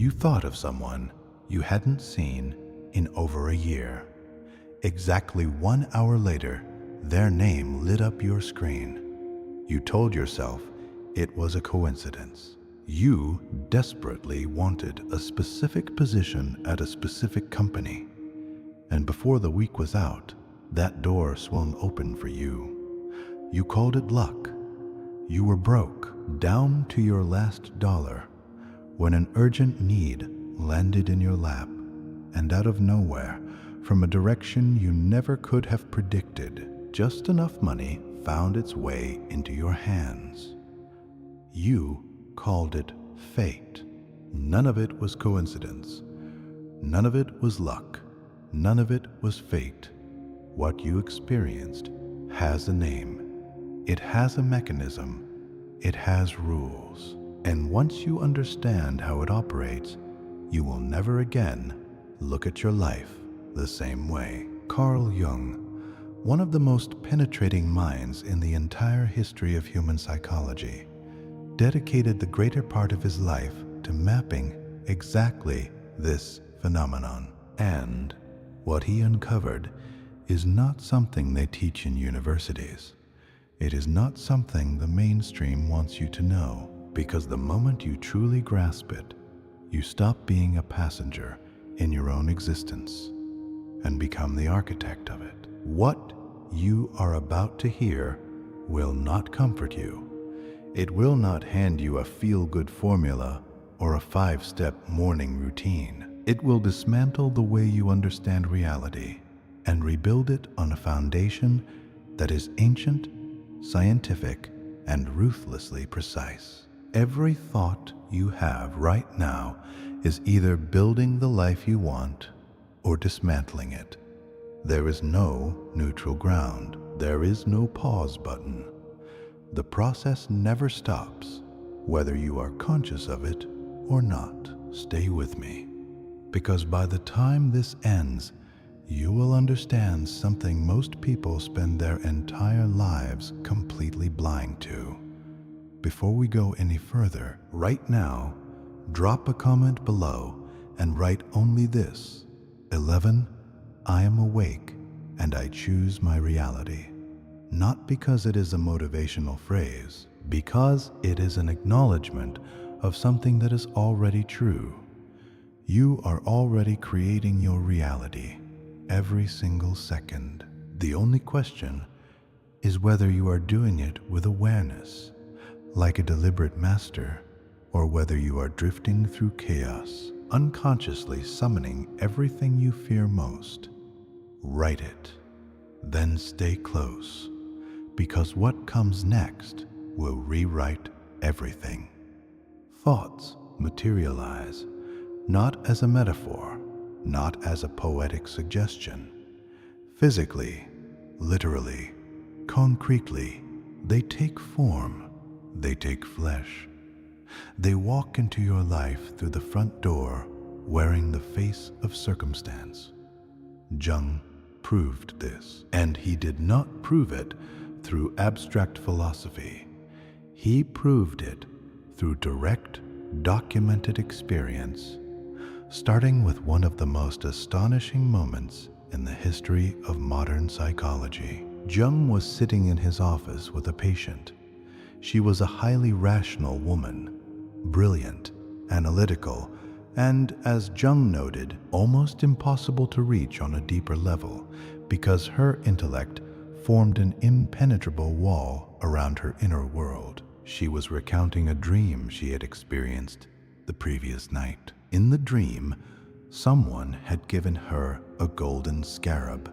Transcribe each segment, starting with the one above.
You thought of someone you hadn't seen in over a year. Exactly 1 hour later, their name lit up your screen. You told yourself it was a coincidence. You desperately wanted a specific position at a specific company, and before the week was out, that door swung open for you. You called it luck. You were broke, down to your last dollar, when an urgent need landed in your lap, and out of nowhere, from a direction you never could have predicted, just enough money found its way into your hands. You called it fate. None of it was coincidence. None of it was luck. None of it was fate. What you experienced has a name. It has a mechanism. It has rules. And once you understand how it operates, you will never again look at your life the same way. Carl Jung, one of the most penetrating minds in the entire history of human psychology, dedicated the greater part of his life to mapping exactly this phenomenon. And what he uncovered is not something they teach in universities. It is not something the mainstream wants you to know, because the moment you truly grasp it, you stop being a passenger in your own existence and become the architect of it. What you are about to hear will not comfort you. It will not hand you a feel-good formula or a 5-step morning routine. It will dismantle the way you understand reality and rebuild it on a foundation that is ancient, scientific, and ruthlessly precise. Every thought you have right now is either building the life you want or dismantling it. There is no neutral ground. There is no pause button. The process never stops, whether you are conscious of it or not. Stay with me, because by the time this ends, you will understand something most people spend their entire lives completely blind to. Before we go any further, right now, drop a comment below and write only this: 11, I am awake and I choose my reality. Not because it is a motivational phrase, because it is an acknowledgement of something that is already true. You are already creating your reality every single second. The only question is whether you are doing it with awareness, like a deliberate master, or whether you are drifting through chaos, unconsciously summoning everything you fear most. Write it, then stay close, because what comes next will rewrite everything. Thoughts materialize, not as a metaphor, not as a poetic suggestion. Physically, literally, concretely, they take form, they take flesh. They walk into your life through the front door wearing the face of circumstance. Jung proved this, and he did not prove it through abstract philosophy. He proved it through direct, documented experience, starting with one of the most astonishing moments in the history of modern psychology. Jung was sitting in his office with a patient. She was a highly rational woman, brilliant, analytical, and, as Jung noted, almost impossible to reach on a deeper level because her intellect formed an impenetrable wall around her inner world. She was recounting a dream she had experienced the previous night. In the dream, someone had given her a golden scarab,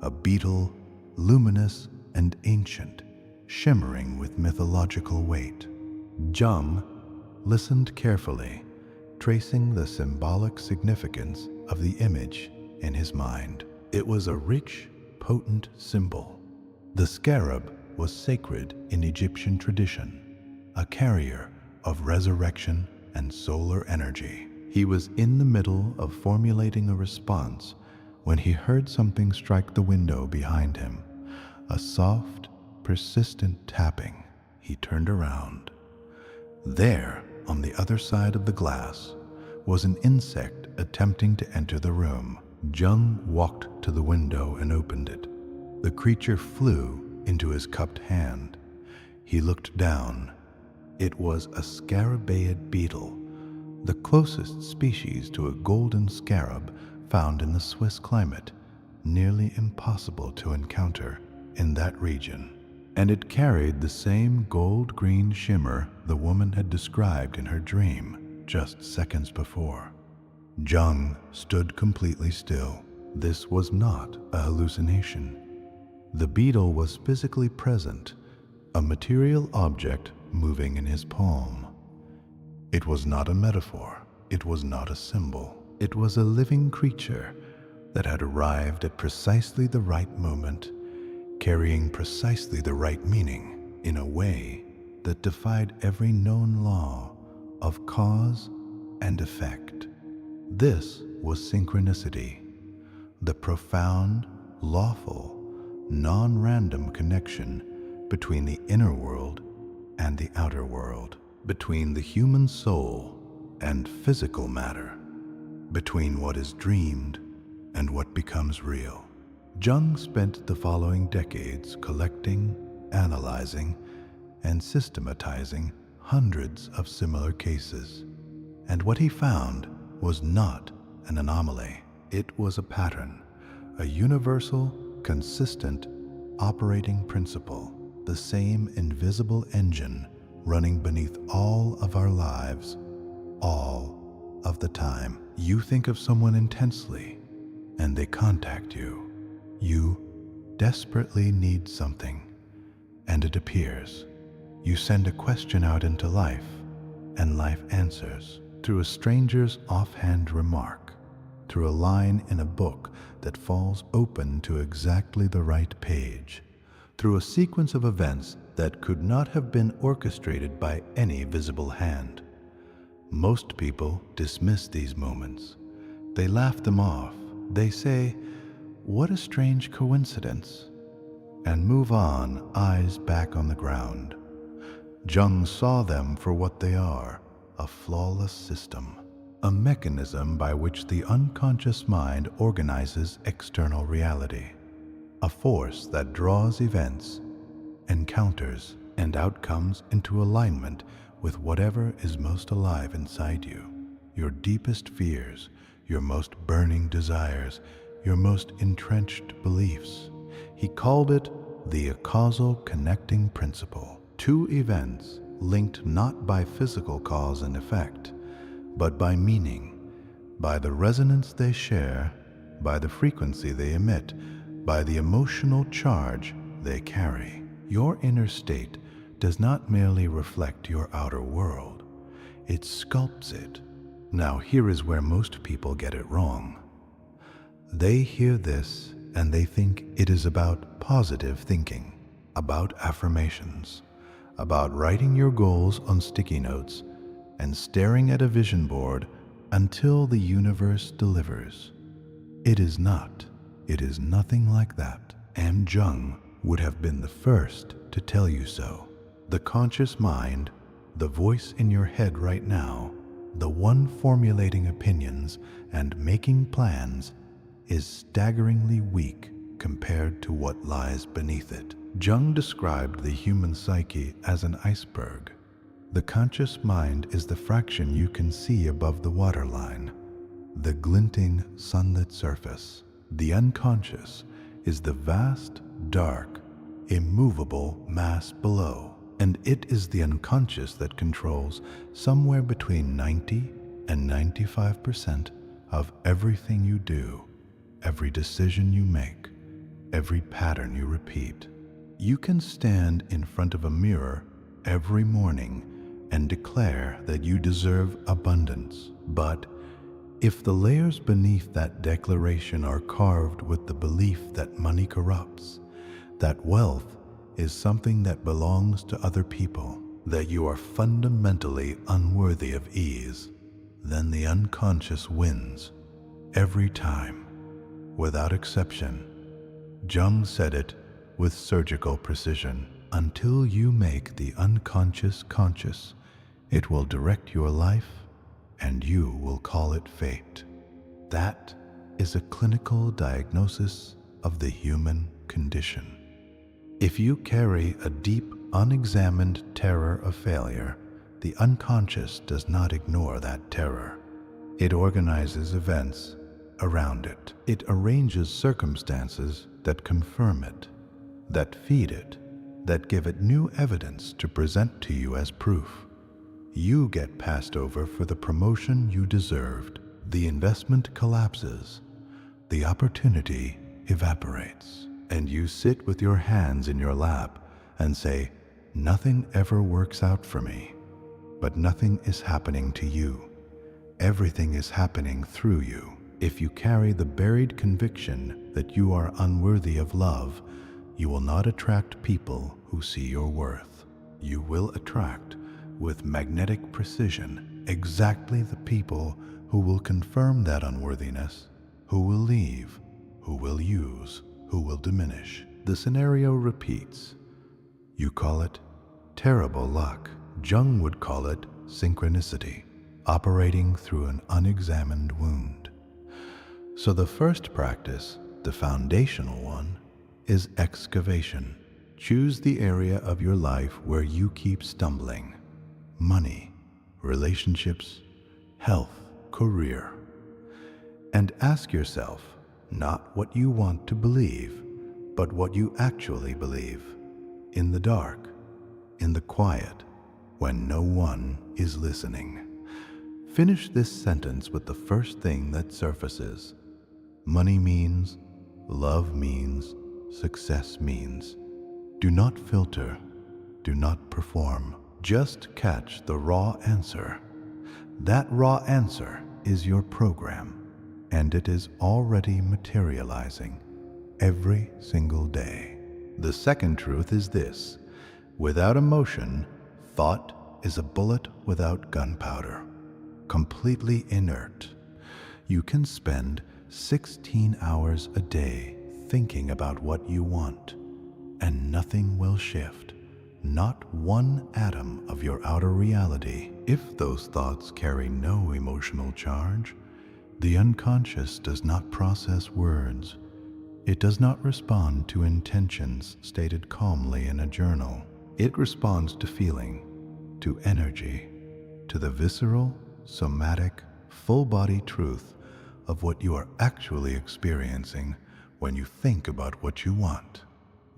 a beetle, luminous and ancient, shimmering with mythological weight. Jung listened carefully, tracing the symbolic significance of the image in his mind. It was a rich, potent symbol. The scarab was sacred in Egyptian tradition, a carrier of resurrection and solar energy. He was in the middle of formulating a response when he heard something strike the window behind him, a soft, persistent tapping. He turned around. There, on the other side of the glass, was an insect attempting to enter the room. Jung walked to the window and opened it. The creature flew into his cupped hand. He looked down. It was a scarabaeid beetle, the closest species to a golden scarab found in the Swiss climate, nearly impossible to encounter in that region. And it carried the same gold-green shimmer the woman had described in her dream just seconds before. Jung stood completely still. This was not a hallucination. The beetle was physically present, a material object moving in his palm. It was not a metaphor. It was not a symbol. It was a living creature that had arrived at precisely the right moment, carrying precisely the right meaning in a way that defied every known law of cause and effect. This was synchronicity, the profound, lawful, non-random connection between the inner world and the outer world, between the human soul and physical matter, between what is dreamed and what becomes real. Jung spent the following decades collecting, analyzing, and systematizing hundreds of similar cases. And what he found was not an anomaly. It was a pattern, a universal, consistent operating principle, the same invisible engine running beneath all of our lives, all of the time. You think of someone intensely, and they contact you. You desperately need something, and it appears. You send a question out into life, and life answers through a stranger's offhand remark, through a line in a book that falls open to exactly the right page, through a sequence of events that could not have been orchestrated by any visible hand. Most people dismiss these moments. They laugh them off. They say, "What a strange coincidence," and move on, eyes back on the ground. Jung saw them for what they are, a flawless system, a mechanism by which the unconscious mind organizes external reality, a force that draws events, encounters, and outcomes into alignment with whatever is most alive inside you, your deepest fears, your most burning desires, your most entrenched beliefs. He called it the causal connecting principle. Two events linked not by physical cause and effect, but by meaning, by the resonance they share, by the frequency they emit, by the emotional charge they carry. Your inner state does not merely reflect your outer world, it sculpts it. Now here is where most people get it wrong. They hear this and they think it is about positive thinking, about affirmations, about writing your goals on sticky notes and staring at a vision board until the universe delivers. It is not. It is nothing like that. And Jung would have been the first to tell you so. The conscious mind, the voice in your head right now, the one formulating opinions and making plans, is staggeringly weak compared to what lies beneath it. Jung described the human psyche as an iceberg. The conscious mind is the fraction you can see above the waterline, the glinting, sunlit surface. The unconscious is the vast, dark, immovable mass below, and it is the unconscious that controls somewhere between 90 and 95% of everything you do, every decision you make, every pattern you repeat. You can stand in front of a mirror every morning and declare that you deserve abundance, but if the layers beneath that declaration are carved with the belief that money corrupts, that wealth is something that belongs to other people, that you are fundamentally unworthy of ease, then the unconscious wins every time, without exception. Jung said it with surgical precision. Until you make the unconscious conscious, it will direct your life and you will call it fate. That is a clinical diagnosis of the human condition. If you carry a deep, unexamined terror of failure, the unconscious does not ignore that terror. It organizes events around it. It arranges circumstances that confirm it, that feed it, that give it new evidence to present to you as proof. You get passed over for the promotion you deserved. The investment collapses. The opportunity evaporates. And you sit with your hands in your lap and say, "Nothing ever works out for me." But nothing is happening to you. Everything is happening through you. If you carry the buried conviction that you are unworthy of love, you will not attract people who see your worth. You will attract, with magnetic precision, exactly the people who will confirm that unworthiness, who will leave, who will use, who will diminish. The scenario repeats. You call it terrible luck. Jung would call it synchronicity, operating through an unexamined wound. So the first practice, the foundational one, is excavation. Choose the area of your life where you keep stumbling. Money, relationships, health, career. And ask yourself, not what you want to believe, but what you actually believe. In the dark, in the quiet, when no one is listening. Finish this sentence with the first thing that surfaces. Money means, love means, success means. Do not filter, do not perform. Just catch the raw answer. That raw answer is your program, and it is already materializing every single day. The second truth is this: without emotion, thought is a bullet without gunpowder, completely inert. You can spend 16 hours a day thinking about what you want, and nothing will shift, not one atom of your outer reality. If those thoughts carry no emotional charge, the unconscious does not process words. It does not respond to intentions stated calmly in a journal. It responds to feeling, to energy, to the visceral, somatic, full-body truth of what you are actually experiencing when you think about what you want.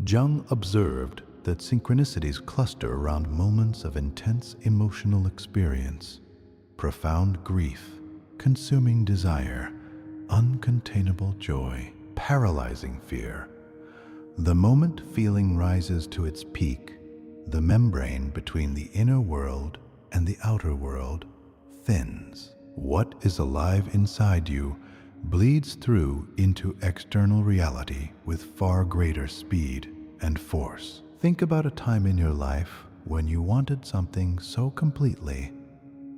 Jung observed that synchronicities cluster around moments of intense emotional experience, profound grief, consuming desire, uncontainable joy, paralyzing fear. The moment feeling rises to its peak, the membrane between the inner world and the outer world thins. What is alive inside you bleeds through into external reality with far greater speed and force. Think about a time in your life when you wanted something so completely,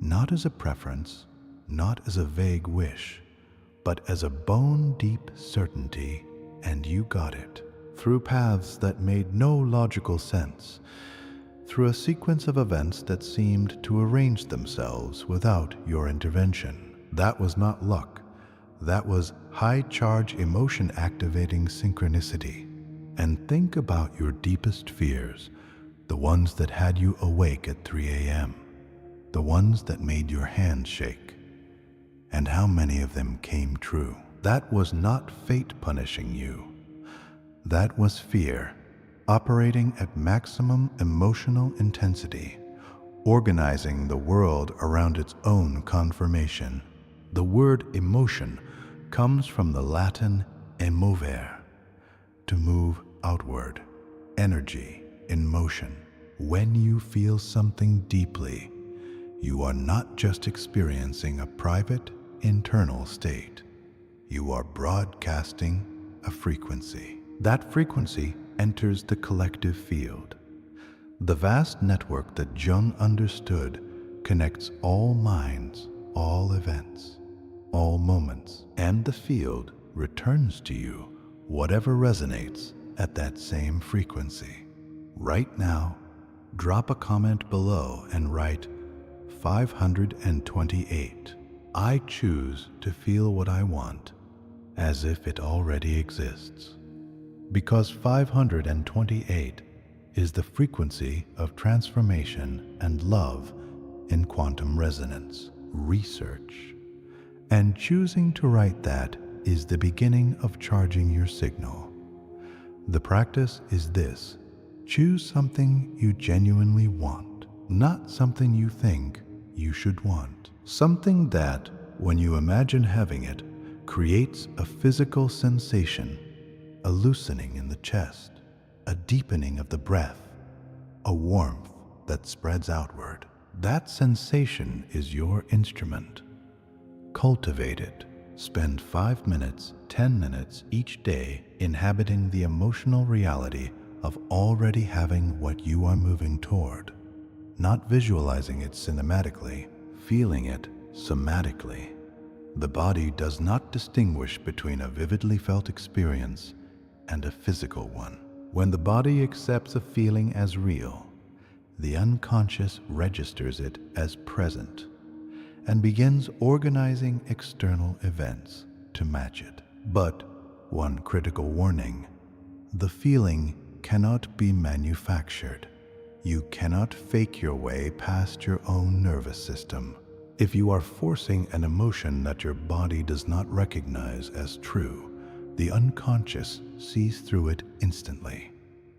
not as a preference, not as a vague wish, but as a bone-deep certainty, and you got it, through paths that made no logical sense, through a sequence of events that seemed to arrange themselves without your intervention. That was not luck. That was high-charge emotion-activating synchronicity. And think about your deepest fears, the ones that had you awake at 3 a.m., the ones that made your hands shake. And how many of them came true? That was not fate punishing you. That was fear, operating at maximum emotional intensity, organizing the world around its own confirmation. The word emotion comes from the Latin emovere, to move outward, energy in motion. When you feel something deeply, you are not just experiencing a private, internal state. You are broadcasting a frequency. That frequency enters the collective field. The vast network that Jung understood connects all minds, all events, all moments, and the field returns to you whatever resonates at that same frequency. Right now, drop a comment below and write 528. I choose to feel what I want as if it already exists. Because 528 is the frequency of transformation and love in quantum resonance research. And choosing to write that is the beginning of charging your signal. The practice is this: choose something you genuinely want, not something you think you should want. Something that, when you imagine having it, creates a physical sensation, a loosening in the chest, a deepening of the breath, a warmth that spreads outward. That sensation is your instrument. Cultivate it. Spend 5 minutes, 10 minutes each day inhabiting the emotional reality of already having what you are moving toward. Not visualizing it cinematically, feeling it somatically. The body does not distinguish between a vividly felt experience and a physical one. When the body accepts a feeling as real, the unconscious registers it as present and begins organizing external events to match it. But one critical warning: the feeling cannot be manufactured. You cannot fake your way past your own nervous system. If you are forcing an emotion that your body does not recognize as true, the unconscious sees through it instantly.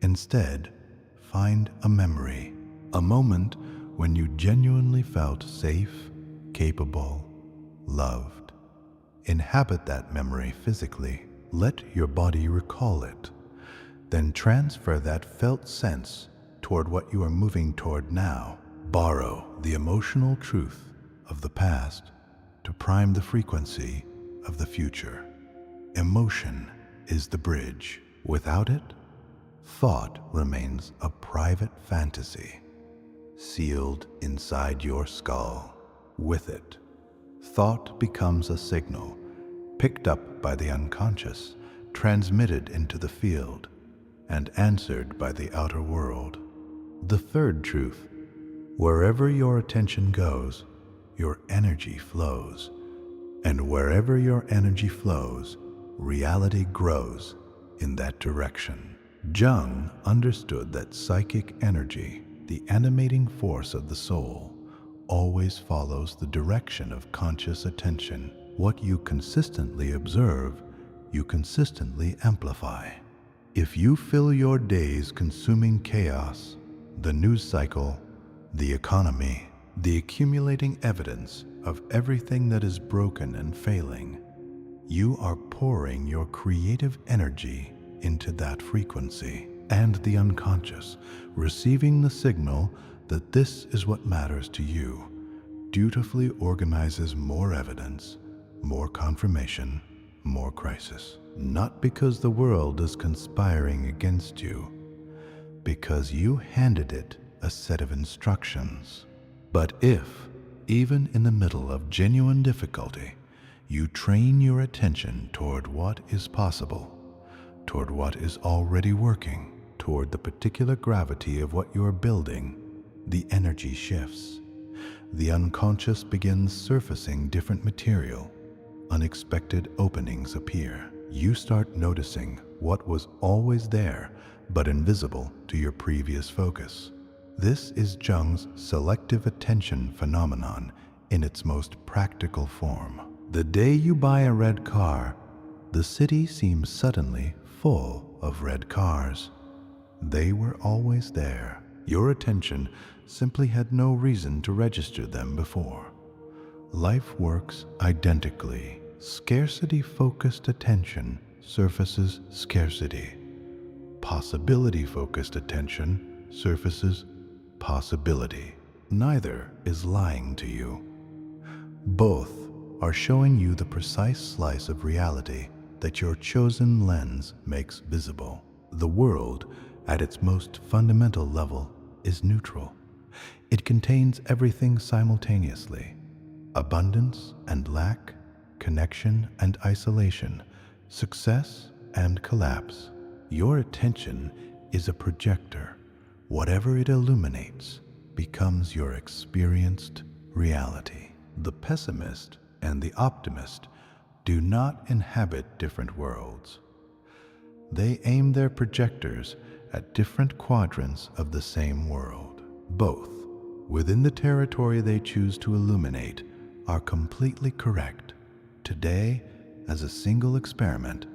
Instead, find a memory, a moment when you genuinely felt safe, capable, loved. Inhabit that memory physically. Let your body recall it. Then transfer that felt sense toward what you are moving toward now. Borrow the emotional truth of the past to prime the frequency of the future. Emotion is the bridge. Without it, thought remains a private fantasy, sealed inside your skull. With it, thought becomes a signal, picked up by the unconscious, transmitted into the field, and answered by the outer world. The third truth: wherever your attention goes, your energy flows. And wherever your energy flows, reality grows in that direction. Jung understood that psychic energy, the animating force of the soul, always follows the direction of conscious attention. What you consistently observe, you consistently amplify. If you fill your days consuming chaos, the news cycle, the economy, the accumulating evidence of everything that is broken and failing, you are pouring your creative energy into that frequency. And the unconscious, receiving the signal that this is what matters to you, dutifully organizes more evidence, more confirmation, more crisis. Not because the world is conspiring against you, because you handed it a set of instructions. But if, even in the middle of genuine difficulty, you train your attention toward what is possible, toward what is already working, toward the particular gravity of what you are building, the energy shifts. The unconscious begins surfacing different material. Unexpected openings appear. You start noticing what was always there but invisible to your previous focus. This is Jung's selective attention phenomenon in its most practical form. The day you buy a red car, the city seems suddenly full of red cars. They were always there. Your attention simply had no reason to register them before. Life works identically. Scarcity-focused attention surfaces scarcity. Possibility-focused attention surfaces possibility. Neither is lying to you. Both are showing you the precise slice of reality that your chosen lens makes visible. The world, at its most fundamental level, is neutral. It contains everything simultaneously: abundance and lack, connection and isolation, success and collapse. Your attention is a projector. Whatever it illuminates becomes your experienced reality. The pessimist and the optimist do not inhabit different worlds. They aim their projectors at different quadrants of the same world. Both, within the territory they choose to illuminate, are completely correct. Today, as a single experiment,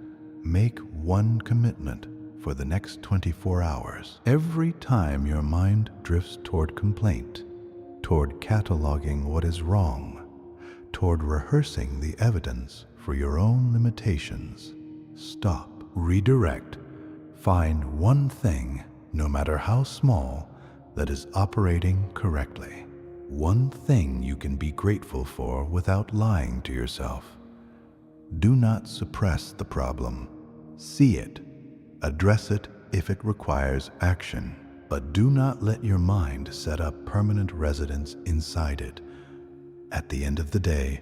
make one commitment for the next 24 hours. Every time your mind drifts toward complaint, toward cataloging what is wrong, toward rehearsing the evidence for your own limitations, stop, redirect, find one thing, no matter how small, that is operating correctly. One thing you can be grateful for without lying to yourself. Do not suppress the problem. See it. Address it if it requires action. But do not let your mind set up permanent residence inside it. At the end of the day,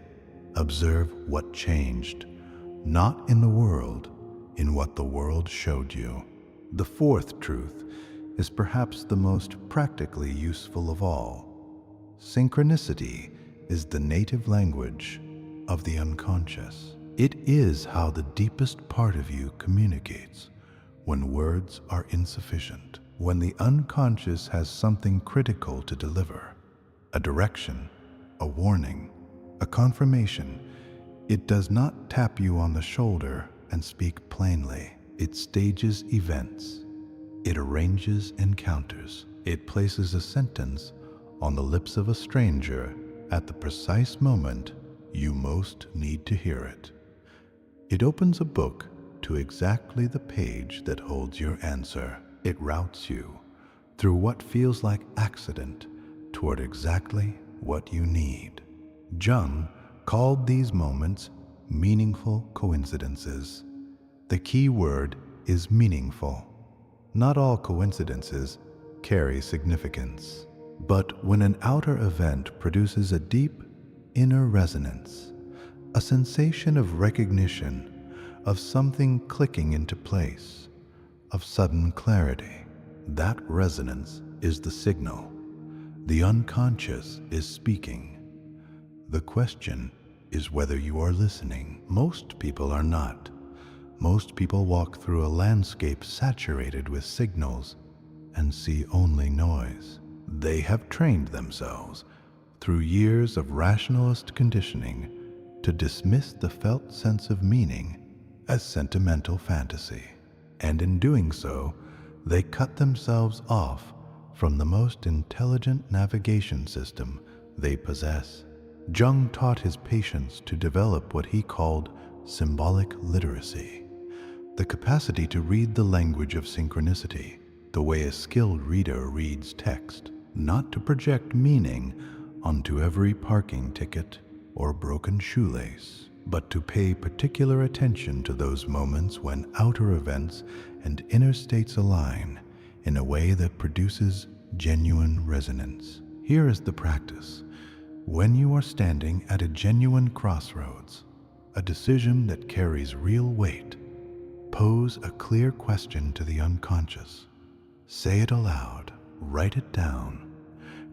observe what changed, not in the world, in what the world showed you. The fourth truth is perhaps the most practically useful of all. Synchronicity is the native language of the unconscious. It is how the deepest part of you communicates when words are insufficient. When the unconscious has something critical to deliver, a direction, a warning, a confirmation, it does not tap you on the shoulder and speak plainly. It stages events. It arranges encounters. It places a sentence on the lips of a stranger at the precise moment you most need to hear it. It opens a book to exactly the page that holds your answer. It routes you through what feels like accident toward exactly what you need. Jung called these moments meaningful coincidences. The key word is meaningful. Not all coincidences carry significance, but when an outer event produces a deep inner resonance, a sensation of recognition, of something clicking into place, of sudden clarity, that resonance is the signal. The unconscious is speaking. The question is whether you are listening. Most people are not. Most people walk through a landscape saturated with signals and see only noise. They have trained themselves through years of rationalist conditioning to dismiss the felt sense of meaning as sentimental fantasy. And in doing so, they cut themselves off from the most intelligent navigation system they possess. Jung taught his patients to develop what he called symbolic literacy, the capacity to read the language of synchronicity, the way a skilled reader reads text, not to project meaning onto every parking ticket or broken shoelace, but to pay particular attention to those moments when outer events and inner states align in a way that produces genuine resonance. Here is the practice. When you are standing at a genuine crossroads, a decision that carries real weight, pose a clear question to the unconscious. Say it aloud, write it down.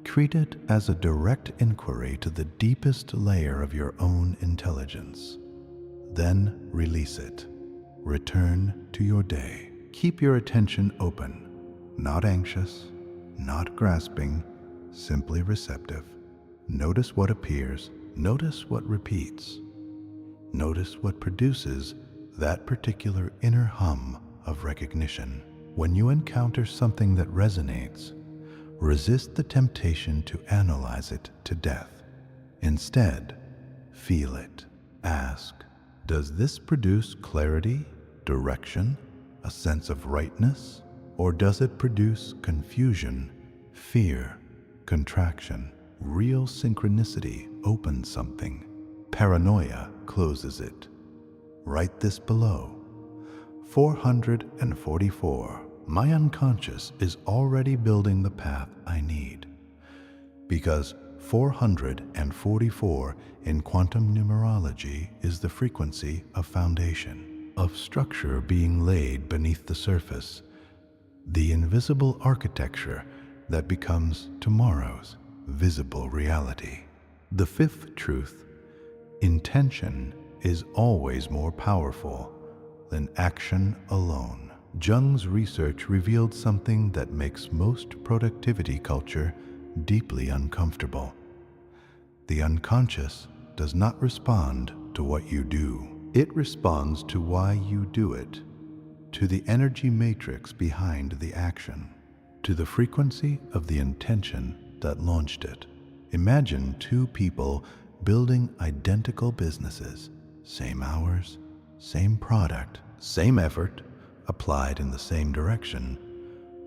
Treat it as a direct inquiry to the deepest layer of your own intelligence. Then release it. Return to your day. Keep your attention open, not anxious, not grasping, simply receptive. Notice what appears. Notice what repeats. Notice what produces that particular inner hum of recognition. When you encounter something that resonates, resist the temptation to analyze it to death. Instead, feel it. Ask, does this produce clarity, direction, a sense of rightness, or does it produce confusion, fear, contraction? Real synchronicity opens something. Paranoia closes it. Write this below. 444. My unconscious is already building the path I need. Because 444 in quantum numerology is the frequency of foundation, of structure being laid beneath the surface, the invisible architecture that becomes tomorrow's visible reality. The fifth truth: intention is always more powerful than action alone. Jung's research revealed something that makes most productivity culture deeply uncomfortable. The unconscious does not respond to what you do. It responds to why you do it, to the energy matrix behind the action, to the frequency of the intention that launched it. Imagine two people building identical businesses, same hours, same product, same effort, applied in the same direction,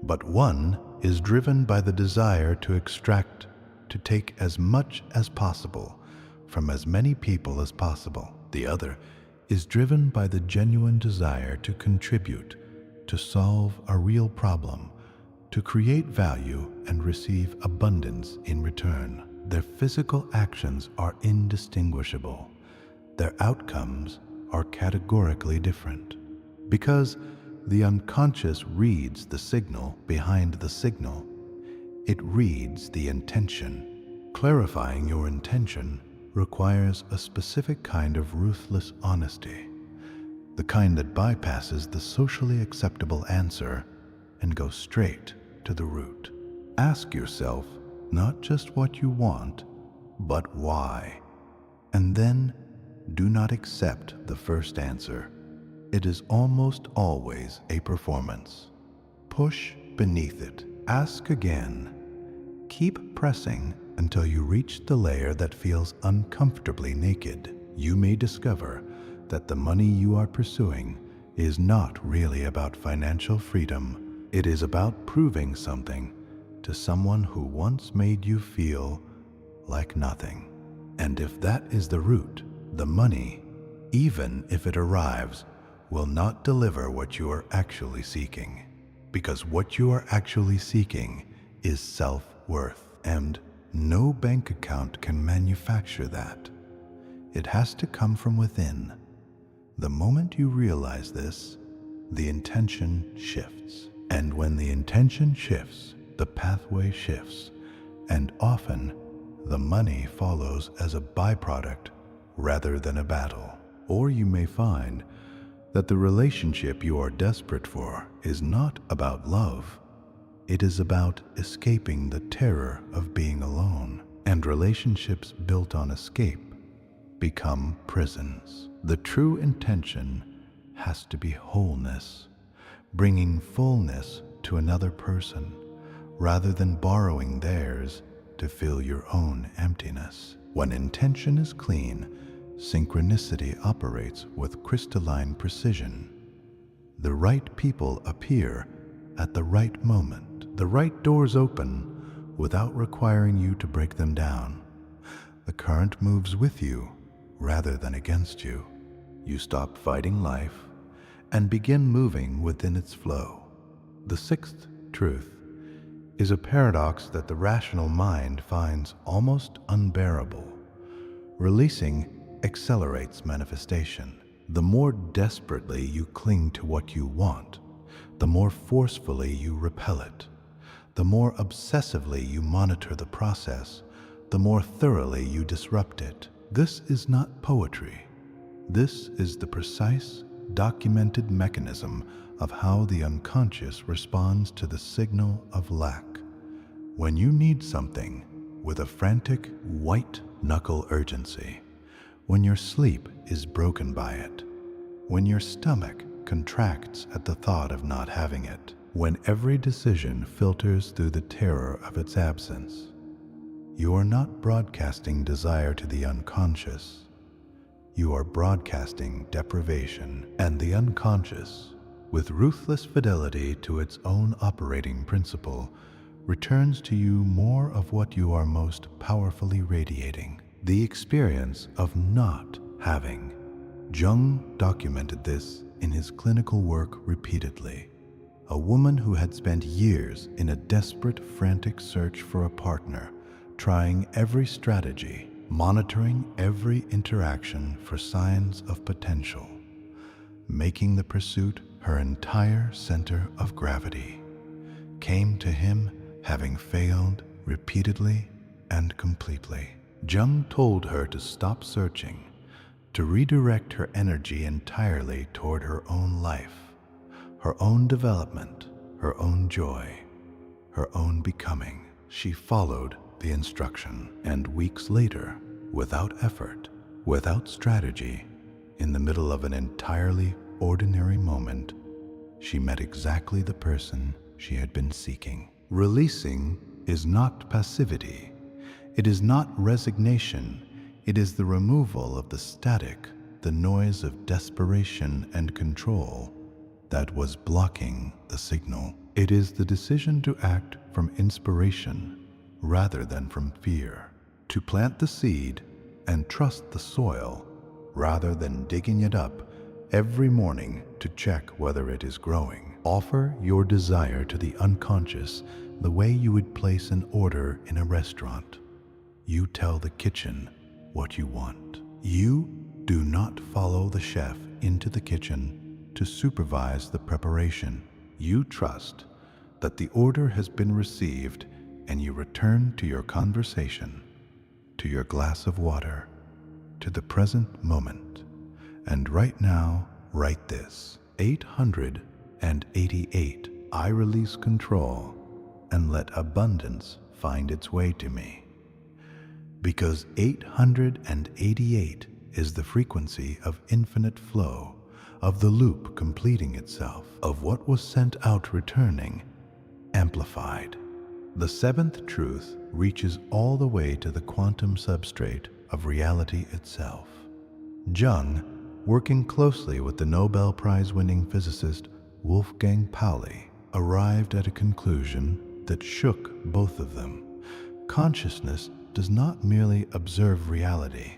but one is driven by the desire to extract, to take as much as possible from as many people as possible. The other is driven by the genuine desire to contribute, to solve a real problem, to create value and receive abundance in return. Their physical actions are indistinguishable. Their outcomes are categorically different. Because the unconscious reads the signal behind the signal. It reads the intention. Clarifying your intention requires a specific kind of ruthless honesty, the kind that bypasses the socially acceptable answer and goes straight to the root. Ask yourself not just what you want, but why. And then do not accept the first answer. It is almost always a performance. Push beneath it. Ask again. Keep pressing until you reach the layer that feels uncomfortably naked. You may discover that the money you are pursuing is not really about financial freedom. It is about proving something to someone who once made you feel like nothing. And if that is the root, the money, even if it arrives, will not deliver what you are actually seeking. Because what you are actually seeking is self-worth, and no bank account can manufacture that. It has to come from within. The moment you realize this, the intention shifts. And when the intention shifts, the pathway shifts, and often the money follows as a byproduct rather than a battle. Or you may find that the relationship you are desperate for is not about love. It is about escaping the terror of being alone. And relationships built on escape become prisons. The true intention has to be wholeness, bringing fullness to another person, rather than borrowing theirs to fill your own emptiness. When intention is clean, synchronicity operates with crystalline precision. The right people appear at the right moment. The right doors open without requiring you to break them down. The current moves with you rather than against you. You stop fighting life and begin moving within its flow. The sixth truth is a paradox that the rational mind finds almost unbearable. Releasing accelerates manifestation. The more desperately you cling to what you want, the more forcefully you repel it. The more obsessively you monitor the process, the more thoroughly you disrupt it. This is not poetry. This is the precise, documented mechanism of how the unconscious responds to the signal of lack. When you need something with a frantic, white-knuckle urgency, when your sleep is broken by it, when your stomach contracts at the thought of not having it, when every decision filters through the terror of its absence, you are not broadcasting desire to the unconscious. You are broadcasting deprivation, and the unconscious, with ruthless fidelity to its own operating principle, returns to you more of what you are most powerfully radiating, the experience of not having. Jung documented this in his clinical work repeatedly. A woman who had spent years in a desperate, frantic search for a partner, trying every strategy, monitoring every interaction for signs of potential, making the pursuit her entire center of gravity, came to him having failed repeatedly and completely. Jung told her to stop searching, to redirect her energy entirely toward her own life, her own development, her own joy, her own becoming. She followed the instruction, and weeks later, without effort, without strategy, in the middle of an entirely ordinary moment, she met exactly the person she had been seeking. Releasing is not passivity. It is not resignation. It is the removal of the static, the noise of desperation and control that was blocking the signal. It is the decision to act from inspiration rather than from fear, to plant the seed and trust the soil rather than digging it up every morning to check whether it is growing. Offer your desire to the unconscious the way you would place an order in a restaurant. You tell the kitchen what you want. You do not follow the chef into the kitchen to supervise the preparation. You trust that the order has been received, and you return to your conversation, to your glass of water, to the present moment. And right now, write this: 888. I release control and let abundance find its way to me. Because 888 is the frequency of infinite flow, of the loop completing itself, of what was sent out returning, amplified. The seventh truth reaches all the way to the quantum substrate of reality itself. Jung, working closely with the Nobel Prize-winning physicist Wolfgang Pauli, arrived at a conclusion that shook both of them. Consciousness does not merely observe reality.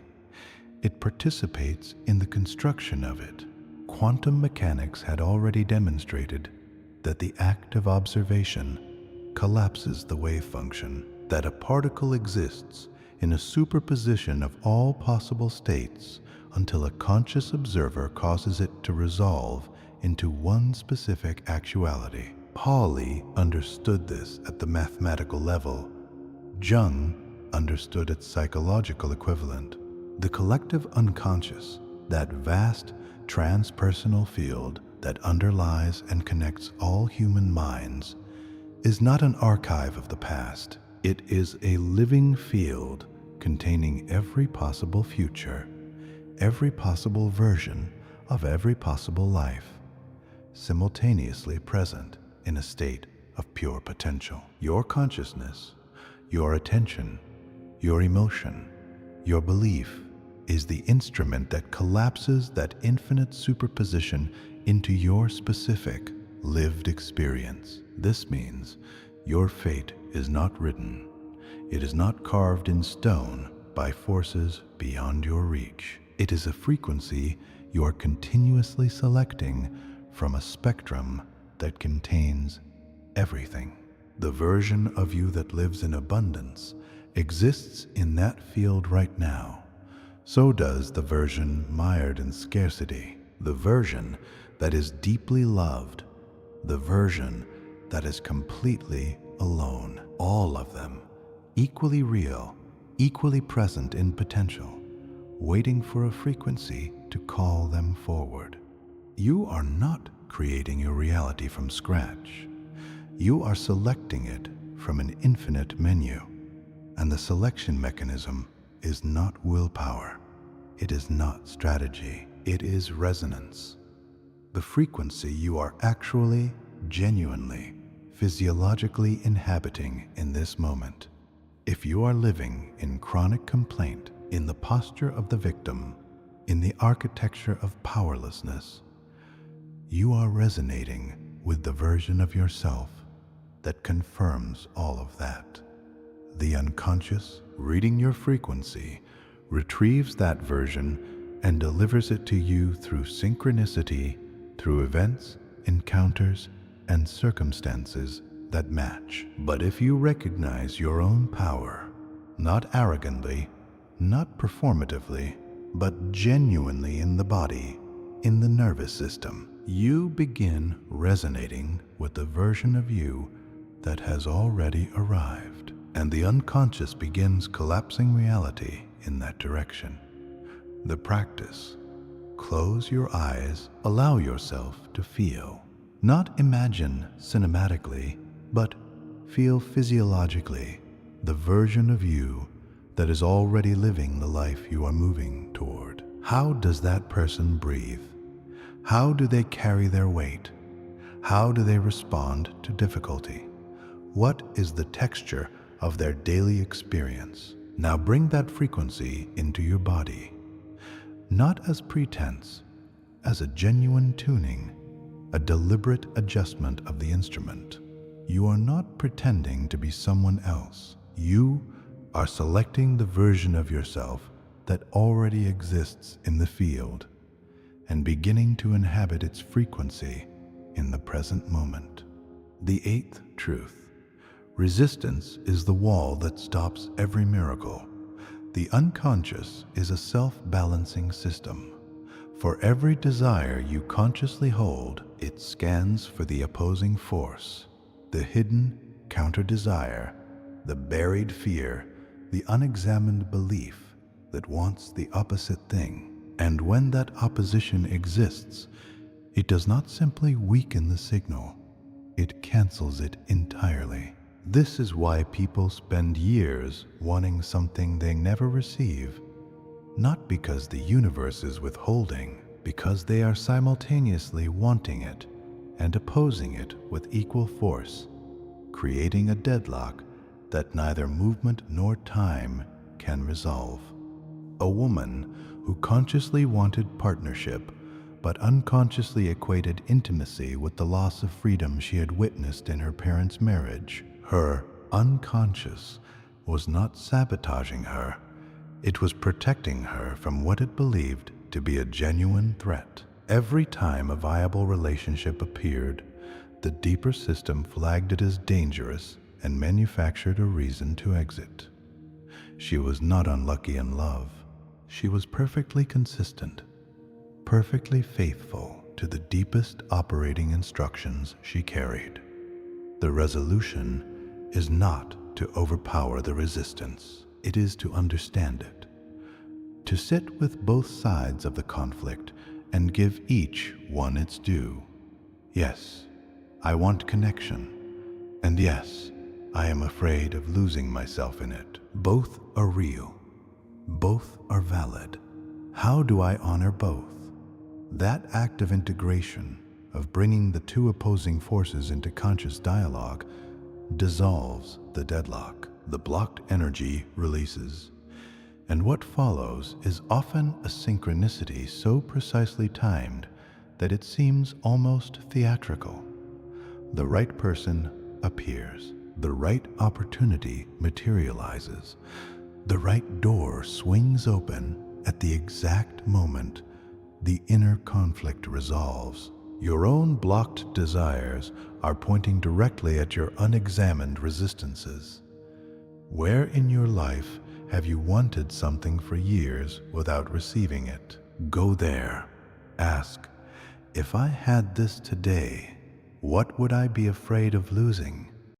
It participates in the construction of it. Quantum mechanics had already demonstrated that the act of observation collapses the wave function, that a particle exists in a superposition of all possible states until a conscious observer causes it to resolve into one specific actuality. Pauli understood this at the mathematical level. Jung understood its psychological equivalent. The collective unconscious, that vast transpersonal field that underlies and connects all human minds, is not an archive of the past. It is a living field containing every possible future, every possible version of every possible life, simultaneously present in a state of pure potential. Your consciousness, your attention, your emotion, your belief is the instrument that collapses that infinite superposition into your specific lived experience. This means your fate is not written. It is not carved in stone by forces beyond your reach. It is a frequency you are continuously selecting from a spectrum that contains everything. The version of you that lives in abundance exists in that field right now. So does the version mired in scarcity, the version that is deeply loved, the version that is completely alone. All of them, equally real, equally present in potential, waiting for a frequency to call them forward. You are not creating your reality from scratch. You are selecting it from an infinite menu, and the selection mechanism is not willpower. It is not strategy. It is resonance. The frequency you are actually, genuinely, physiologically inhabiting in this moment. If you are living in chronic complaint, in the posture of the victim, in the architecture of powerlessness, you are resonating with the version of yourself that confirms all of that. The unconscious, reading your frequency, retrieves that version and delivers it to you through synchronicity, through events, encounters, and circumstances that match. But if you recognize your own power, not arrogantly, not performatively, but genuinely in the body, in the nervous system, you begin resonating with the version of you that has already arrived, and the unconscious begins collapsing reality in that direction. The practice. Close your eyes, allow yourself to feel. Not imagine cinematically, but feel physiologically the version of you that is already living the life you are moving toward. How does that person breathe? How do they carry their weight? How do they respond to difficulty? What is the texture of their daily experience? Now bring that frequency into your body, not as pretense, as a genuine tuning, a deliberate adjustment of the instrument. You are not pretending to be someone else. You are selecting the version of yourself that already exists in the field and beginning to inhabit its frequency in the present moment. The eighth truth. Resistance is the wall that stops every miracle. The unconscious is a self-balancing system. For every desire you consciously hold, it scans for the opposing force, the hidden counter-desire, the buried fear, the unexamined belief that wants the opposite thing. And when that opposition exists, it does not simply weaken the signal, it cancels it entirely. This is why people spend years wanting something they never receive, not because the universe is withholding, because they are simultaneously wanting it and opposing it with equal force, creating a deadlock that neither movement nor time can resolve. A woman who consciously wanted partnership but unconsciously equated intimacy with the loss of freedom she had witnessed in her parents' marriage. Her unconscious was not sabotaging her, it was protecting her from what it believed to be a genuine threat. Every time a viable relationship appeared, the deeper system flagged it as dangerous and manufactured a reason to exit. She was not unlucky in love. She was perfectly consistent, perfectly faithful to the deepest operating instructions she carried. The resolution is not to overpower the resistance. It is to understand it, to sit with both sides of the conflict and give each one its due. Yes, I want connection, and yes, I am afraid of losing myself in it. Both are real. Both are valid. How do I honor both? That act of integration, of bringing the two opposing forces into conscious dialogue, dissolves the deadlock. The blocked energy releases, and what follows is often a synchronicity so precisely timed that it seems almost theatrical. The right person appears, the right opportunity materializes, the right door swings open at the exact moment the inner conflict resolves. Your own blocked desires are pointing directly at your unexamined resistances. Where in your life have you wanted something for years without receiving it? Go there. Ask, if I had this today, what would I be afraid of losing?